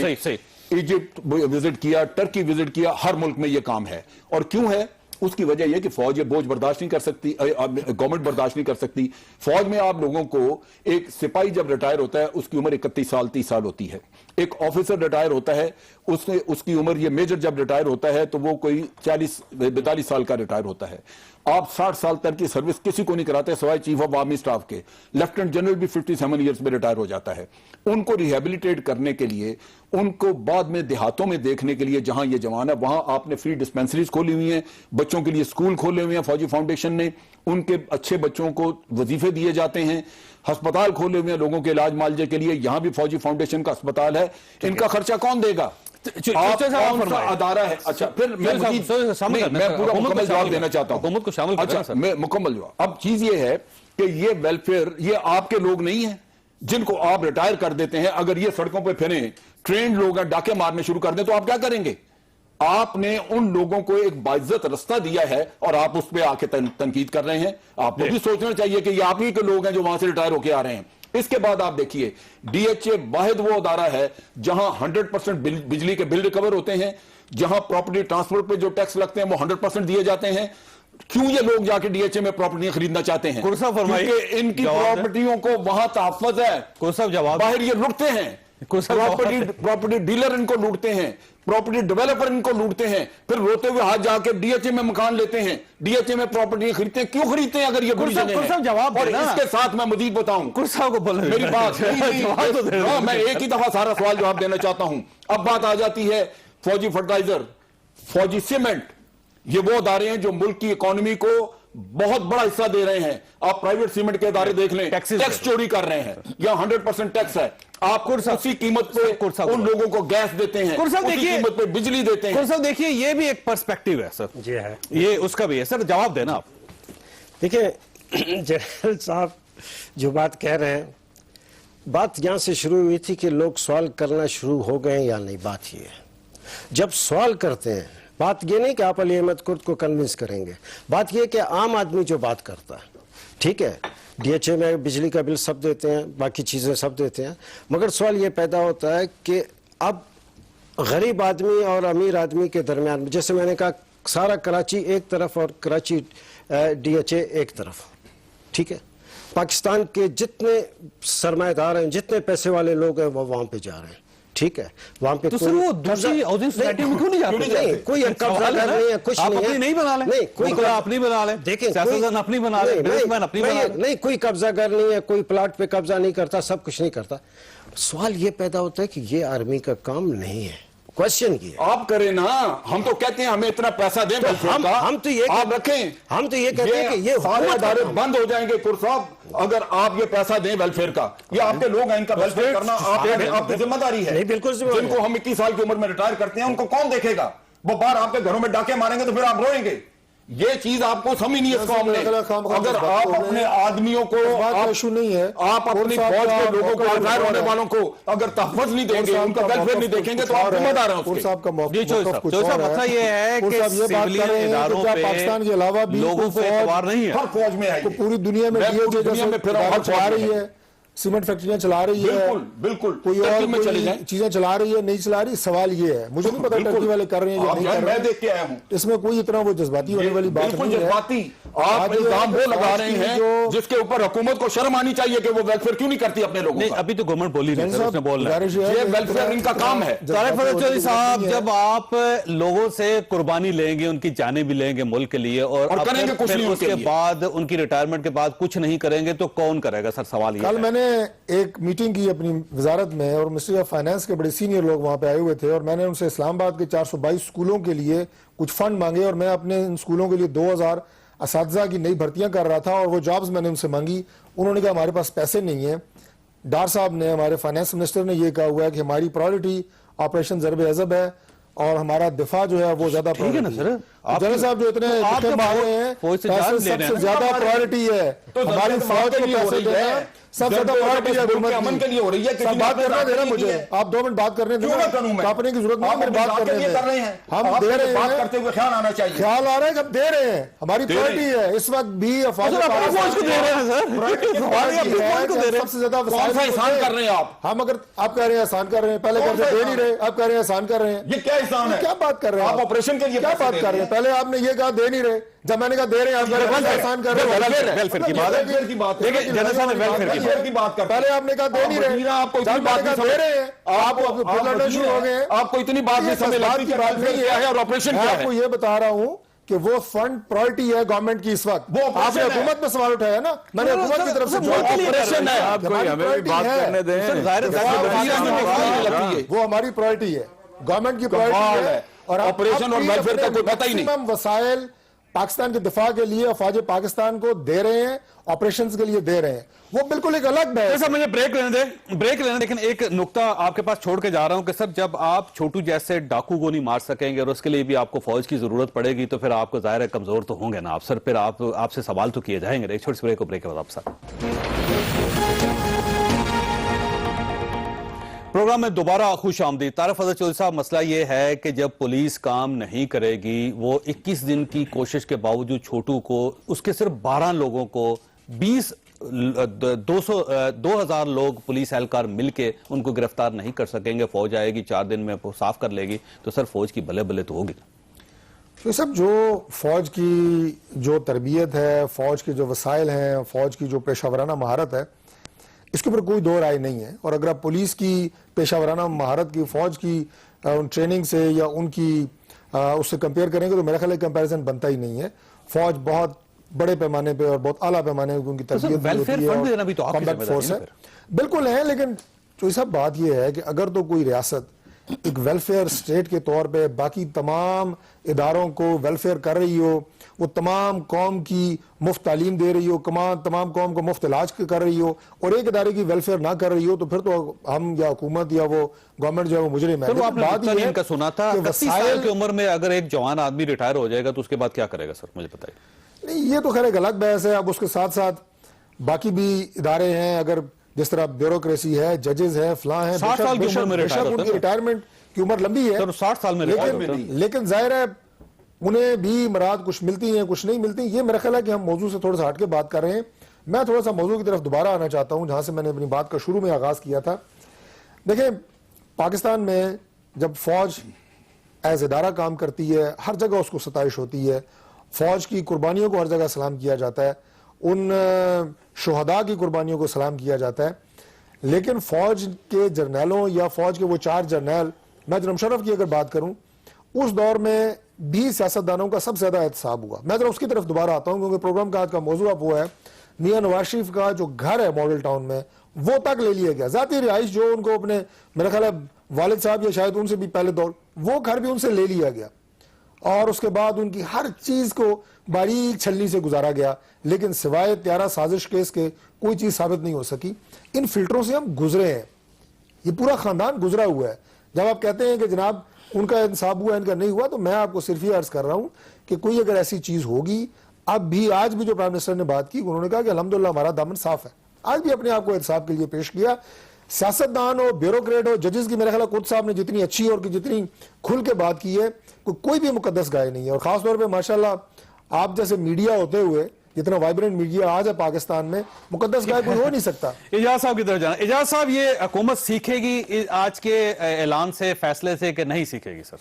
इजिप्ट विजिट किया, टर्की विजिट किया, हर मुल्क में ये काम है। और क्यों है? उसकी वजह यह कि फौज ये बोझ बर्दाश्त नहीं कर सकती, गवर्नमेंट बर्दाश्त नहीं कर सकती। फौज में आप लोगों को, एक सिपाही जब रिटायर होता है उसकी उम्र 31 साल 30 साल होती है। एक ऑफिसर रिटायर होता है उसकी उम्र, ये मेजर जब रिटायर होता है तो वो कोई 40-42 साल का रिटायर होता है। आप 60 साल तक की सर्विस किसी को नहीं कराते सिवाय चीफ ऑफ आर्मी स्टाफ के। लेफ्टिनेंट जनरल भी 57 ईयर्स में रिटायर हो जाता है। उनको रिहेबिलिटेट करने के लिए, उनको बाद में देहातों में देखने के लिए जहां ये जवान है, वहां आपने फ्री डिस्पेंसरीज खोली हुई हैं, बच्चों के लिए स्कूल खोले हुए हैं फौजी फाउंडेशन ने, उनके अच्छे बच्चों को वजीफे दिए जाते हैं, अस्पताल खोले हुए हैं लोगों के इलाज मालजे के लिए, यहां भी फौजी फाउंडेशन का अस्पताल है। इनका खर्चा कौन देगा? आप कौन सा अदारा है? अच्छा, फिर मैं पूरा मुकम्मल जवाब देना चाहता हूं। हुकूमत को शामिल करें। अच्छा, मैं मुकम्मल जवाब। अब चीज ये है कि ये वेलफेयर, ये आपके लोग नहीं है जिनको आप रिटायर कर देते हैं। अगर ये सड़कों पे फिरे, ट्रेंड लोग हैं, डाके मारने शुरू कर दें तो आप क्या करेंगे? आपने उन लोगों को एक बाइज्जत रास्ता दिया है और आप उस पर आके तनकीद कर रहे हैं। आपको भी सोचना चाहिए कि ये आप ही के लोग हैं जो वहां से रिटायर होकर आ रहे हैं। इसके बाद आप देखिए, डीएचए वाहिद वो अदारा है जहां 100% बिजली के बिल रिकवर होते हैं, जहां प्रॉपर्टी ट्रांसपोर्ट पे जो टैक्स लगते हैं वो 100% दिए जाते हैं। क्यों ये लोग जाके डीएचए में प्रॉपर्टी खरीदना चाहते हैं? क्योंकि इनकी प्रॉपर्टियों को वहां तहफ्फुज़ है। बाहर ये लूटते हैं, प्रॉपर्टी डीलर इनको लूटते हैं, प्रॉपर्टी डेवलपर इनको लूटते हैं, फिर रोते हुए हाथ जाके डीएचए में मकान लेते हैं, डीएचए में प्रॉपर्टी खरीदते हैं। क्यों खरीदते हैं अगर ये बुरी जगह है? जवाब और इसके साथ मैं मजीद बताऊं, मेरी बात मैं एक ही दफा सारा सवाल जवाब देना चाहता हूं। अब बात आ जाती है फौजी फर्टिलाइजर, फौजी सीमेंट, ये वो अदारे हैं जो मुल्क की इकोनॉमी को बहुत बड़ा हिस्सा दे रहे हैं। आप प्राइवेट सीमेंट के अदारे देख लें, टैक्स चोरी कर रहे हैं, या 100% टैक्स है। आप उसी कीमत पे उन लोगों को गैस देते हैं, उसी कीमत पे बिजली देते हैं। देखिए ये भी एक पर्सपेक्टिव है सर, जी है, ये उसका भी है। सर जवाब देना आप। देखिए जनरल साहब जो बात कह रहे हैं, बात यहां से शुरू हुई थी कि लोग सवाल करना शुरू हो गए या नहीं। बात ये है, जब सवाल करते हैं, बात ये नहीं कि आप अली अहमद कुर्द को कन्विंस करेंगे, बात ये कि आम आदमी जो बात करता है, ठीक है, डीएचए में बिजली का बिल सब देते हैं, बाकी चीज़ें सब देते हैं, मगर सवाल ये पैदा होता है कि अब गरीब आदमी और अमीर आदमी के दरमियान में, जैसे मैंने कहा, सारा कराची एक तरफ और कराची डीएचए एक तरफ, ठीक है, पाकिस्तान के जितने सरमाएदार हैं, जितने पैसे वाले लोग हैं, वो वहाँ पे जा रहे हैं, ठीक है, वहां पे तो सर वो दूसरी हाउसिंग सोसाइटी में क्यों नहीं जाते? नहीं, कोई कब्जा नहीं है, कुछ आप नहीं अपनी है, नहीं बना लें, नहीं कोई अपनी बना लें, देखिए सियासतदान अपनी बना लें, बिजनेसमैन अपनी बना लें। नहीं, कोई कब्जा कर नहीं है, कोई प्लाट पे कब्जा नहीं करता, सब कुछ नहीं करता। सवाल ये पैदा होता है कि ये आर्मी का काम नहीं है। क्वेश्चन की आप करें ना, हम तो कहते हैं हमें इतना पैसा दें, हम तो ये आप रखें, हम तो ये कहते हैं कि ये सारे अदारे बंद हो जाएंगे कुर साहब अगर आप ये पैसा दें वेलफेयर का। ये आपके लोग हैं, इनका वेलफेयर करना आपकी जिम्मेदारी है। नहीं, बिल्कुल जिनको हम 21 साल की उम्र में रिटायर करते हैं उनको कौन देखेगा? वो बाहर आपके घरों में डाके मारेंगे तो फिर आप रोएंगे। ये चीज आपको समझ नहीं है इस कौम ने। अगर आप अपने आदमियों को, इशू नहीं है, आप अपनी फौज के लोगों को, रिटायर होने वालों को अगर तहफ़्फ़ुज़ नहीं देंगे, उनका वेलफेयर नहीं देखेंगे तो आप जिम्मेदार हैं उसके। साहब का मसला ये है कि सिविलियन इदारों पे पाकिस्तान के अलावा भी लोगों को एतबार नहीं है। हर फौज में है, पूरी दुनिया में दुनिया में फिर आ रही है, सीमेंट फैक्ट्रियां चला रही है, बिल्कुल कोई और टर्की में चले कोई जाएं। चीजें चला रही है, नहीं चला रही, सवाल ये है, मुझे नहीं पता टर्की वाले कर रहे हैं या नहीं कर रहे मैं हैं, देख के आया हूं। इसमें कोई इतना वो जज्बाती होने वाली बात बिल्कुल नहीं है। जज्बाती आप आज इल्जाम वो लगा रहे हैं जो- जिसके ऊपर हुकूमत को शर्म आनी चाहिए कि वो वेलफेयर क्यों नहीं करती अपने लोगों नहीं, का। अभी तो गवर्नमेंट बोली नहीं, सर, उसने बोलना है। गुजारिश है ये कि वेलफेयर इतना- इनका काम है। इतना तारिक फजल चौधरी साहब, नहीं है। जब आप लोगों से कुर्बानी लेंगे, उनकी जानें भी लेंगे मुल्क के लिए, और अब करेंगे कुछ फिर नहीं उनके उसके लिए। बाद उनकी रिटायरमेंट के बाद कुछ नहीं करेंगे तो कौन करेगा? सर सवाल ये कल है। मैंने एक मीटिंग की अपनी वजारत में और मिनिस्ट्री ऑफ फाइनेंस के बड़े सीनियर लोग वहां पे आए हुए थे और मैंने उनसे इस्लामाबाद के 422 स्कूलों के लिए कुछ फंड मांगे और मैं अपने इन स्कूलों के लिए 2000 असातिज़ा की नई भर्तियां कर रहा था और वो जॉब्स मैंने उनसे मांगी। उन्होंने कहा हमारे पास पैसे नहीं है। डार साहब ने, हमारे फाइनेंस मिनिस्टर ने ये कहा हुआ है कि हमारी प्रायोरिटी ऑपरेशन ज़रब अज़ब है और हमारा दिफा जो है वो ज्यादा ठीक है ना सर, जनरल साहब जो इतने तो आप धक्के तो मार रहे हैं, फौज से जान पैसे ले रहे हैं सबसे ना। ज्यादा प्रायोरिटी है तो हमारी जब फौज को के लिए हो पैसे रही देना है, सबसे ज्यादा जब प्रायोरिटी है मुल्क के हुकूमत अमन के लिए हो रही है, सब किसी बात ने करने देना नहीं मुझे, की है। आप 2 मिनट बात करने क्यों ना करूं मैं? कांपने की जरूरत नहीं है, आप मेरी बात अपनी करने बात कर रहे दें। हैं। हम आप दे रहे बात हैं, करते हुए ख्याल आना चाहिए। ख्याल आ रहा है कि हम दे रहे हैं, हमारी दे रहे प्रायोरिटी है इस वक्त भी अफवाज सर, अपनी फौज को दे रहे हैं सर, फौज को दे रहे हैं। सबसे ज्यादा कौन सा वसाइल एहसान होते कर रहे हैं आप? हम अगर आप कह रहे हैं आसान कर रहे हैं, पहले कौन कहते सा दे नहीं एहसान? रहे, आप कह रहे हैं आसान कर रहे हैं, ये क्या एहसान है? क्या बात कर रहे हैं आप ऑपरेशन के लिए क्या पैसे बात दे कर रहे रहे हैं? हैं। पहले आपने ये कहा दे नहीं रहे, जब मैंने कहा दे रहे हैं आप कह रहे हैं वेलफेयर आसान कर रहे हैं। वेलफेयर की बात है, वेलफेयर की बात है। देखिए, जनरल साहब ने वेलफेयर की बात करते हैं। पहले आपने कहा दे नहीं रहे, आपको इतनी जब बात मैंने नहीं कहा दे रहे हैं, आपको आप फिर लड़ना शुरू हो गए। आपको इतनी बात नहीं समझ लगती कि बात वेलफेयर क्या है और ऑपरेशन मैं क्या आपको है। ये बता रहा हूँ कि वो फंड प्रायोरिटी है गवर्नमेंट की इस वक्त। वो ऑपरेशन आपने है। हुकूमत में सवाल उठाया ना, मैंने हुकूमत की तरफ से सर, ऑपरेशन है। आप कोई हमारी हमें भी प्रायोरिटी बात है। करने दें। सर, जाहिर है, वो हमारी प्रायोरिटी है, गवर्नमेंट की कमाल प्रायोरिटी है। है। और ऑपरेशन और वेलफेयर का कोई पता ही नहीं। मैक्सिमम वसाइल पाकिस्तान के दिफा के लिए अफवाज पाकिस्तान को दे रहे हैं, ऑपरेशंस के लिए दे रहे हैं, वो बिल्कुल एक अलग बहस है। सर मुझे ब्रेक लेने दे, लेकिन एक नुक्ता आपके पास छोड़ के जा रहा हूं कि सर जब आप छोटू जैसे डाकू को नहीं मार सकेंगे और उसके लिए भी आपको फौज की जरूरत पड़ेगी तो फिर आपको जाहिर है कमजोर तो होंगे ना आप सर, फिर आपसे सवाल तो किए जाएंगे। एक छोटी सी ब्रेक के बाद आप सर प्रोग्राम में दोबारा खुश आमदीद। तारिक फजल चौधरी साहब, मसला ये है कि जब पुलिस काम नहीं करेगी, वो 21 दिन की कोशिश के बावजूद छोटू को, उसके सिर्फ 12 लोगों को 2000 लोग पुलिस एहलकार मिलके उनको गिरफ्तार नहीं कर सकेंगे। फौज आएगी 4 दिन में साफ कर लेगी, तो सर फौज की भले भले तो होगी। तो सब जो फौज की जो तरबियत है, फौज के जो वसाइल हैं, फौज की जो पेशा वराना महारत है, इसके ऊपर कोई दो राय नहीं है। और अगर आप पुलिस की पेशा वराना महारत की, फौज की उन ट्रेनिंग से या उनकी उससे कंपेयर करेंगे तो मेरा ख्याल है कंपैरिजन बनता ही नहीं है। फौज बहुत बड़े पैमाने पे और बहुत आला पैमाने पे उनकी तरबियत भी होती है फंड देना भी तो आपकी कॉम्बैट जिम्मेदारी फोर्स है है, बिल्कुल है। लेकिन तो ये सब बात यह है कि अगर तो कोई रियासत एक वेलफेयर स्टेट के तौर पे बाकी तमाम इदारों को वेलफेयर कर रही हो, वो तमाम कौम की मुफ्त तालीम दे रही हो, तमाम कौम को मुफ्त इलाज कर रही हो, और एक इदारे की वेलफेयर ना कर रही हो, तो फिर तो हम या हुकूमत या वो गवर्नमेंट जो है वो मुजरिम है। सर वो आपने बात नुकता ये है इनका सुना था, कि 31 साल की उम्र में अगर एक जवान आदमी रिटायर हो जाएगा तो उसके बाद क्या करेगा सर, मुझे बताइए। नहीं, ये तो खैर एक अलग बहस है। अब उसके साथ साथ बाकी भी इदारे हैं, अगर जिस तरह ब्यूरोक्रेसी है, जजेस है, फलां है, 60 साल की उम्र में रिटायर होते उनकी हैं। रिटायरमेंट की उम्र लंबी है, सर 60 साल में रिटायर होते हैं। लेकिन जाहिर है उन्हें भी मराद कुछ मिलती हैं, कुछ नहीं मिलती। ये मेरा ख्याल है कि हम मौजू से थोड़ा सा हट के बात कर रहे हैं। मैं थोड़ा सा मौजू की तरफ दोबारा आना चाहता हूं जहां से मैंने अपनी बात का शुरू में आगाज किया था। देखिए, पाकिस्तान में जब फौज एज इदारा काम करती है, हर जगह उसको सताइश होती है, फौज की कुर्बानियों को हर जगह सलाम किया जाता है, उन शुहदा की कुर्बानियों को सलाम किया जाता है। लेकिन फौज के जर्नैलों या फौज के वो 4 जर्नैल, मैं जनरल मुशर्रफ की अगर बात करूं, उस दौर में भी सियासतदानों का सबसे ज्यादा एहतसाब हुआ। मैं जरा उसकी तरफ दोबारा आता हूं क्योंकि प्रोग्राम का आज का मौजू अब वो है, मियां नवाज शरीफ का जो घर है मॉडल टाउन में, वो तक ले लिया गया। जाती रिहाइश जो उनको अपने मेरा ख्याल है वालिद साहब या शायद उनसे भी पहले दौर, वो घर भी उनसे ले लिया गया और उसके बाद उनकी हर चीज को बारीक छलनी से गुजारा गया। लेकिन सिवाय 13 साजिश केस के कोई चीज साबित नहीं हो सकी। इन फिल्टरों से हम गुजरे हैं, ये पूरा खानदान गुजरा हुआ है। जब आप कहते हैं कि जनाब उनका इंसाफ हुआ, इनका नहीं हुआ, तो मैं आपको सिर्फ ये अर्ज कर रहा हूं कि कोई अगर ऐसी चीज होगी, अब भी आज भी जो प्राइम मिनिस्टर ने बात की, उन्होंने कहा कि अल्हम्दुलिल्लाह हमारा दामन साफ है। आज भी अपने आप को इंसाफ के लिए पेश किया। सियासतदान हो, ब्यूरोक्रेट हो, जजेस की मेरे ख्याल खुद साहब ने जितनी अच्छी और जितनी खुल के बात की है, कोई भी मुकद्दस गाय नहीं है। और खासतौर पर माशाल्लाह आप जैसे मीडिया होते हुए जितना वाइब्रेंट मीडिया आज है पाकिस्तान में, मुकद्दस गाय कोई हो नहीं सकता। एजाज साहब की तरफ जाना। एजाज साहब, ये हुकूमत सीखेगी आज के ऐलान से, फैसले से, कि नहीं सीखेगी सर?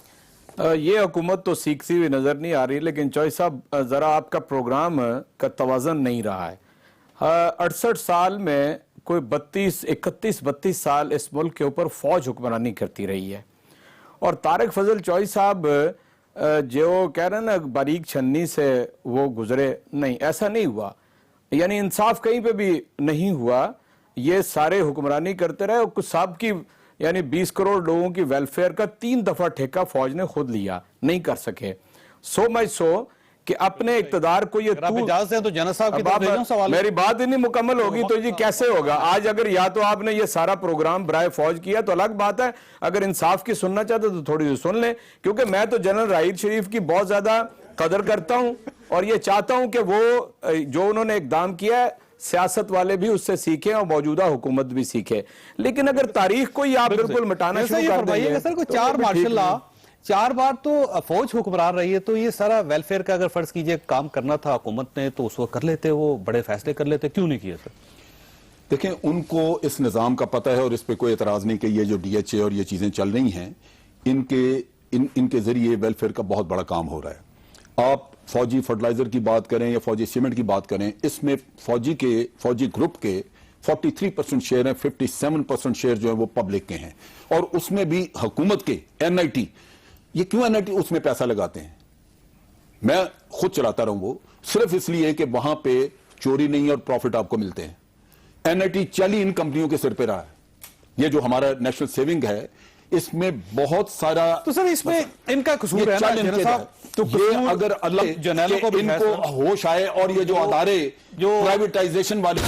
ये हुकूमत तो सीखती हुई नजर नहीं आ रही, लेकिन चौधरी साहब जरा आपका प्रोग्राम का तवाज़न नहीं रहा है। 68 साल में कोई 31-32 साल इस मुल्क के ऊपर फौज हुक्मरानी करती रही है, और तारिक फजल चौधरी साहब जो कह रहे हैं ना बारीक छन्नी से वो गुजरे, नहीं, ऐसा नहीं हुआ। यानी इंसाफ कहीं पे भी नहीं हुआ। ये सारे हुक्मरानी करते रहे, और कुछ साहब की यानी 20 करोड़ लोगों की वेलफेयर का 3 दफा ठेका फौज ने खुद लिया, नहीं कर सके। सो मच सो कि अपने इक्तदार को ये इजाजत है तो जनरल साहब की तरफ ले जाऊं सवाल। मेरी बात ही नहीं मुकम्मल होगी तो ये कैसे होगा? आज अगर या तो आपने ये सारा प्रोग्राम बराए फौज किया तो अलग बात है, अगर इंसाफ की सुनना चाहते तो थोड़ी सी सुन लें, क्योंकि मैं तो जनरल राहिल शरीफ की बहुत ज्यादा कदर करता हूं, और ये चाहता हूं कि वो जो उन्होंने इकदाम किया है सियासत वाले भी उससे सीखें और मौजूदा हुकूमत भी सीखे। लेकिन अगर तारीख को ही आप बिल्कुल मिटाना शुरू कर देंगे, सर कोई 4 मार्शल लॉ 4 बार तो फौज हुक्मरान रही है, तो ये सारा वेलफेयर का अगर फर्ज कीजिए काम करना था हुकूमत ने तो उसको कर लेते, वो बड़े फैसले कर लेते, क्यों नहीं किए सर? देखें, उनको इस निज़ाम का पता है और इस पे कोई एतराज नहीं कि ये जो DHA और ये चीजें चल रही हैं, इनके जरिए वेलफेयर का बहुत बड़ा काम हो रहा है। आप फौजी फर्टिलाइजर की बात करें या फौजी सीमेंट की बात करें, इसमें फौजी ग्रुप के 43% शेयर हैं, 57% शेयर जो है वो पब्लिक के हैं, और उसमें भी हुकूमत के NIT, ये क्यों NIT उसमें पैसा लगाते हैं? मैं खुद चलाता रहूं वो, सिर्फ इसलिए कि वहां पे चोरी नहीं और प्रॉफिट आपको मिलते हैं। NIT 40 इन कंपनियों के सिर पे रहा है। ये जो हमारा नेशनल सेविंग है, इसमें बहुत सारा, तो सर इसमें इनका कसूर है ना जनरल साहब? तो ये अगर अल्लाह जनरलों को भी इनको होश आए और ये जो अदारे जो प्राइवेटाइजेशन वाले